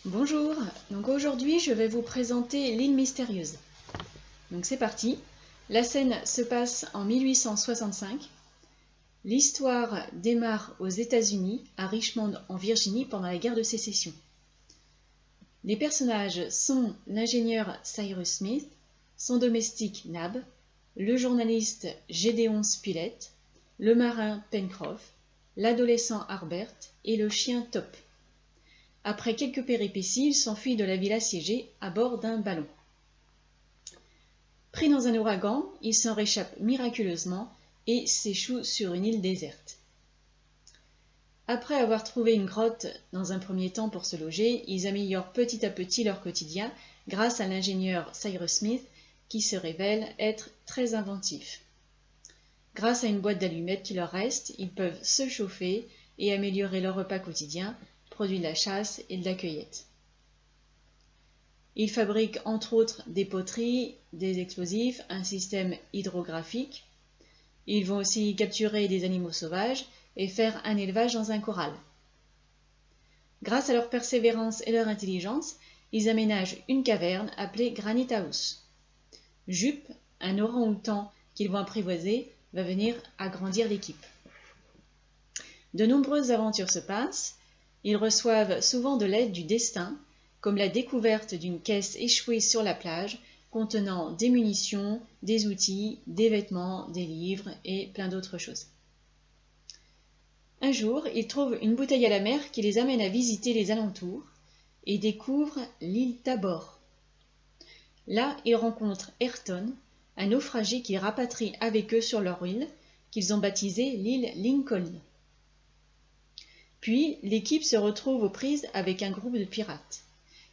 Bonjour, donc aujourd'hui je vais vous présenter l'île mystérieuse. Donc c'est parti, la scène se passe en 1865. L'histoire démarre aux États-Unis, à Richmond en Virginie pendant la guerre de sécession. Les personnages sont l'ingénieur Cyrus Smith, son domestique Nab, le journaliste Gédéon Spilett, le marin Pencroff, l'adolescent Harbert et le chien Top. Après quelques péripéties, il s'enfuit de la ville assiégée à bord d'un ballon. Pris dans un ouragan, il s'en réchappe miraculeusement et s'échoue sur une île déserte. Après avoir trouvé une grotte dans un premier temps pour se loger, ils améliorent petit à petit leur quotidien grâce à l'ingénieur Cyrus Smith qui se révèle être très inventif. Grâce à une boîte d'allumettes qui leur reste, ils peuvent se chauffer et améliorer leur repas quotidien, produits de la chasse et de la cueillette. Ils fabriquent entre autres des poteries, des explosifs, un système hydrographique. Ils vont aussi capturer des animaux sauvages et faire un élevage dans un corral. Grâce à leur persévérance et leur intelligence, ils aménagent une caverne appelée Granite House. Jup, un orang-outan qu'ils vont apprivoiser, va venir agrandir l'équipe. De nombreuses aventures se passent. Ils reçoivent souvent de l'aide du destin, comme la découverte d'une caisse échouée sur la plage contenant des munitions, des outils, des vêtements, des livres et plein d'autres choses. Un jour, ils trouvent une bouteille à la mer qui les amène à visiter les alentours et découvrent l'île Tabor. Là, ils rencontrent Ayrton, un naufragé qui rapatrie avec eux sur leur île, qu'ils ont baptisée l'île Lincoln. Puis, l'équipe se retrouve aux prises avec un groupe de pirates.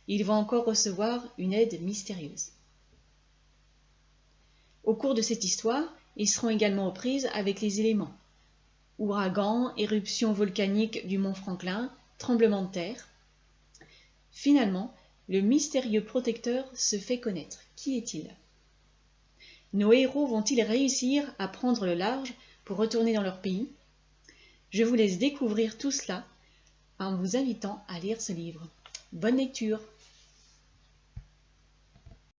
Ils vont encore recevoir une aide mystérieuse. Au cours de cette histoire, ils seront également aux prises avec les éléments. Ouragans, éruptions volcaniques du mont Franklin, tremblements de terre. Finalement, le mystérieux protecteur se fait connaître. Qui est-il? Nos héros vont-ils réussir à prendre le large pour retourner dans leur pays? Je vous laisse découvrir tout cela en vous invitant à lire ce livre. Bonne lecture!